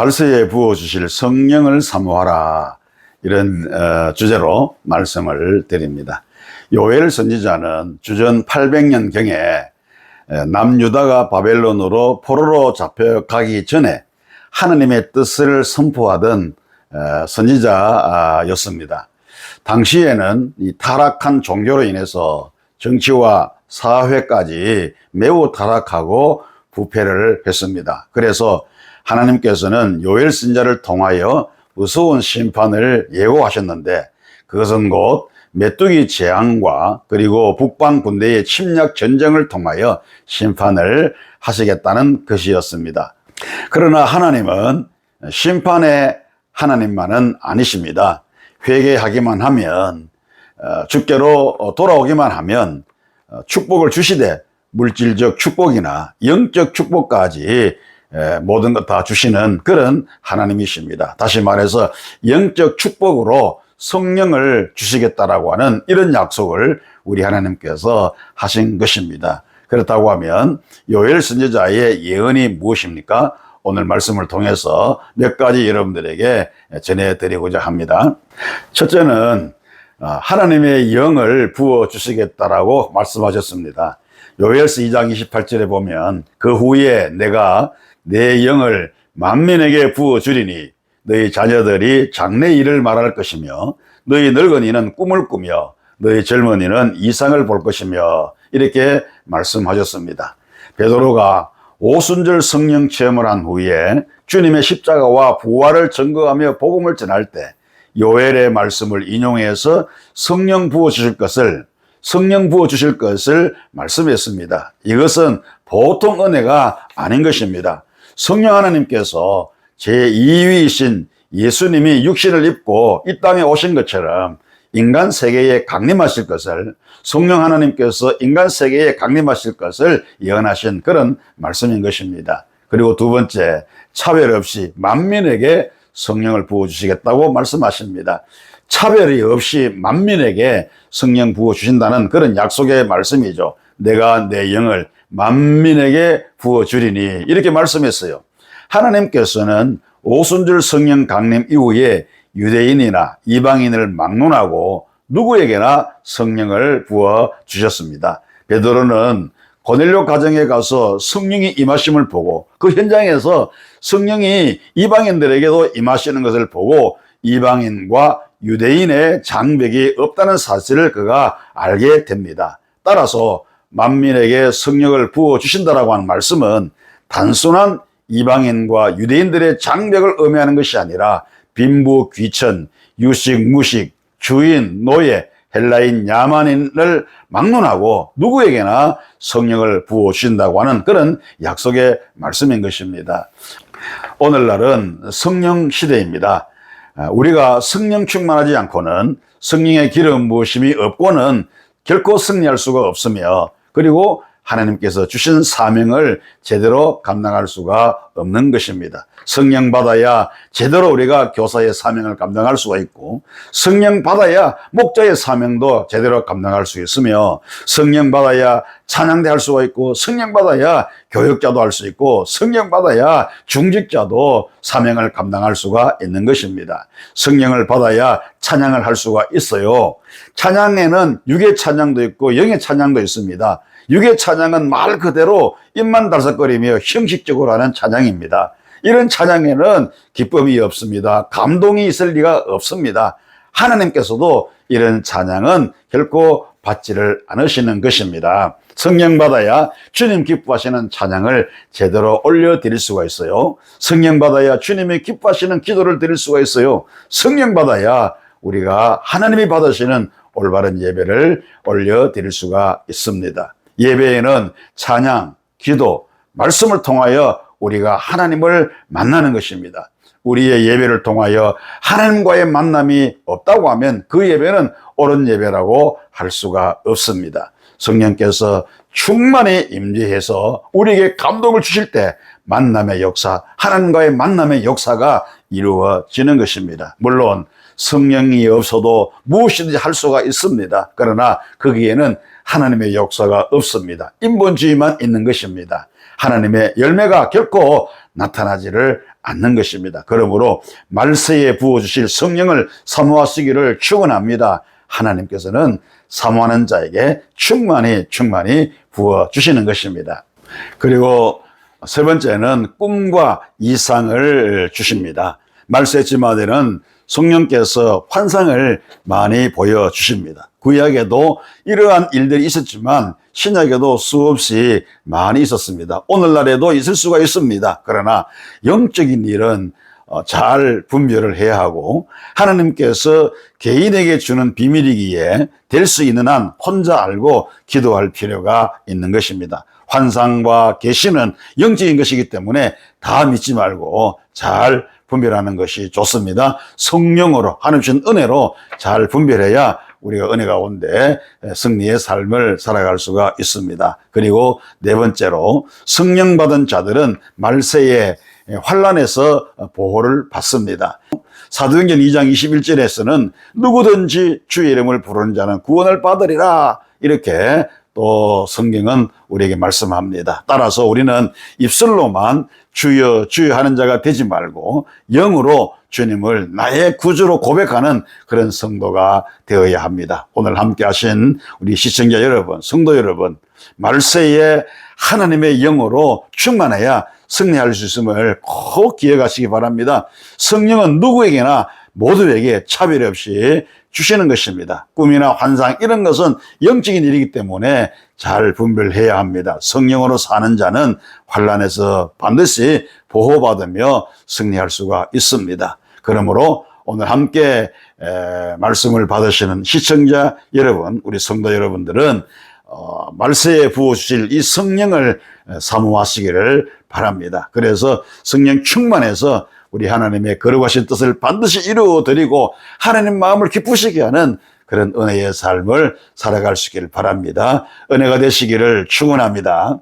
말세에 부어주실 성령을 사모하라, 이런 주제로 말씀을 드립니다. 요엘 선지자는 주전 800년경에 남유다가 바벨론으로 포로로 잡혀가기 전에 하느님의 뜻을 선포하던 선지자였습니다. 당시에는 이 타락한 종교로 인해서 정치와 사회까지 매우 타락하고 부패를 했습니다. 그래서 하나님께서는 요엘 선지자를 통하여 무서운 심판을 예고하셨는데, 그것은 곧 메뚜기 재앙과 그리고 북방 군대의 침략 전쟁을 통하여 심판을 하시겠다는 것이었습니다. 그러나 하나님은 심판의 하나님만은 아니십니다. 회개하기만 하면, 주께로 돌아오기만 하면 축복을 주시되 물질적 축복이나 영적 축복까지 모든 것 다 주시는 그런 하나님이십니다. 다시 말해서 영적 축복으로 성령을 주시겠다라고 하는 이런 약속을 우리 하나님께서 하신 것입니다. 그렇다고 하면 요엘 선지자의 예언이 무엇입니까? 오늘 말씀을 통해서 몇 가지 여러분들에게 전해드리고자 합니다. 첫째는 하나님의 영을 부어주시겠다라고 말씀하셨습니다. 요엘서 2장 28절에 보면, 그 후에 내가 내 영을 만민에게 부어주리니 너희 자녀들이 장래 일을 말할 것이며 너희 늙은이는 꿈을 꾸며 너희 젊은이는 이상을 볼 것이며, 이렇게 말씀하셨습니다. 베드로가 오순절 성령 체험을 한 후에 주님의 십자가와 부활을 증거하며 복음을 전할 때 요엘의 말씀을 인용해서 성령 부어주실 것을 말씀했습니다. 이것은 보통 은혜가 아닌 것입니다. 성령 하나님께서 제2위이신 예수님이 육신을 입고 이 땅에 오신 것처럼 인간 세계에 강림하실 것을, 성령 하나님께서 인간 세계에 강림하실 것을 예언하신 그런 말씀인 것입니다. 그리고 두 번째, 차별 없이 만민에게 성령을 부어주시겠다고 말씀하십니다. 차별이 없이 만민에게 성령 부어주신다는 그런 약속의 말씀이죠. 내가 내 영을 만민에게 부어주리니, 이렇게 말씀했어요. 하나님께서는 오순절 성령 강림 이후에 유대인이나 이방인을 막론하고 누구에게나 성령을 부어주셨습니다. 베드로는 고넬료 가정에 가서 성령이 임하심을 보고, 그 현장에서 성령이 이방인들에게도 임하시는 것을 보고 이방인과 유대인의 장벽이 없다는 사실을 그가 알게 됩니다. 따라서 만민에게 성령을 부어주신다라고 하는 말씀은 단순한 이방인과 유대인들의 장벽을 의미하는 것이 아니라 빈부, 귀천, 유식, 무식, 주인, 노예, 헬라인, 야만인을 막론하고 누구에게나 성령을 부어주신다고 하는 그런 약속의 말씀인 것입니다. 오늘날은 성령 시대입니다. 우리가 성령 충만하지 않고는, 성령의 기름 부으심이 없고는 결코 승리할 수가 없으며, 그리고 하나님께서 주신 사명을 제대로 감당할 수가 없는 것입니다. 성령 받아야 제대로 우리가 교사의 사명을 감당할 수가 있고, 성령 받아야 목자의 사명도 제대로 감당할 수 있으며, 성령 받아야 찬양대 할 수가 있고, 성령 받아야 교역자도 할 수 있고, 성령 받아야 중직자도 사명을 감당할 수가 있는 것입니다. 성령을 받아야 찬양을 할 수가 있어요. 찬양에는 육의 찬양도 있고 영의 찬양도 있습니다. 육의 찬양은 말 그대로 입만 달싹거리며 형식적으로 하는 찬양입니다. 이런 찬양에는 기쁨이 없습니다. 감동이 있을 리가 없습니다. 하나님께서도 이런 찬양은 결코 받지를 않으시는 것입니다. 성령 받아야 주님 기뻐하시는 찬양을 제대로 올려드릴 수가 있어요. 성령 받아야 주님이 기뻐하시는 기도를 드릴 수가 있어요. 성령 받아야 우리가 하나님이 받으시는 올바른 예배를 올려드릴 수가 있습니다. 예배에는 찬양, 기도, 말씀을 통하여 우리가 하나님을 만나는 것입니다. 우리의 예배를 통하여 하나님과의 만남이 없다고 하면 그 예배는 옳은 예배라고 할 수가 없습니다. 성령께서 충만히 임재해서 우리에게 감동을 주실 때 만남의 역사, 하나님과의 만남의 역사가 이루어지는 것입니다. 물론 성령이 없어도 무엇이든지 할 수가 있습니다. 그러나 거기에는 하나님의 역사가 없습니다. 인본주의만 있는 것입니다. 하나님의 열매가 결코 나타나지를 않는 것입니다. 그러므로 말세에 부어주실 성령을 사모하시기를 축원합니다. 하나님께서는 사모하는 자에게 충만히 부어주시는 것입니다. 그리고 세 번째는 꿈과 이상을 주십니다. 말세지마대는 성령께서 환상을 많이 보여주십니다. 구약에도 이러한 일들이 있었지만 신약에도 수없이 많이 있었습니다. 오늘날에도 있을 수가 있습니다. 그러나 영적인 일은 잘 분별을 해야 하고 하나님께서 개인에게 주는 비밀이기에 될 수 있는 한 혼자 알고 기도할 필요가 있는 것입니다. 환상과 계시는 영적인 것이기 때문에 다 믿지 말고 잘 분별하는 것이 좋습니다. 성령으로 하나님 주신 은혜로 잘 분별해야 우리가 은혜 가운데 승리의 삶을 살아갈 수가 있습니다. 그리고 네 번째로 성령 받은 자들은 말세의 환난에서 보호를 받습니다. 사도행전 2장 21절에서는 누구든지 주의 이름을 부르는 자는 구원을 받으리라 이렇게 또 성경은 우리에게 말씀합니다. 따라서 우리는 입술로만 주여 주여 하는 자가 되지 말고 영으로 주님을 나의 구주로 고백하는 그런 성도가 되어야 합니다. 오늘 함께 하신 우리 시청자 여러분, 성도 여러분, 말세에 하나님의 영으로 충만해야 승리할 수 있음을 꼭 기억하시기 바랍니다. 성령은 누구에게나 모두에게 차별 없이 주시는 것입니다. 꿈이나 환상 이런 것은 영적인 일이기 때문에 잘 분별해야 합니다. 성령으로 사는 자는 환난에서 반드시 보호받으며 승리할 수가 있습니다. 그러므로 오늘 함께 말씀을 받으시는 시청자 여러분, 우리 성도 여러분들은 말세에 부어주실 이 성령을 사모하시기를 바랍니다. 그래서 성령 충만해서 우리 하나님의 거룩하신 뜻을 반드시 이루어드리고 하나님 마음을 기쁘시게 하는 그런 은혜의 삶을 살아갈 수 있기를 바랍니다. 은혜가 되시기를 축원합니다.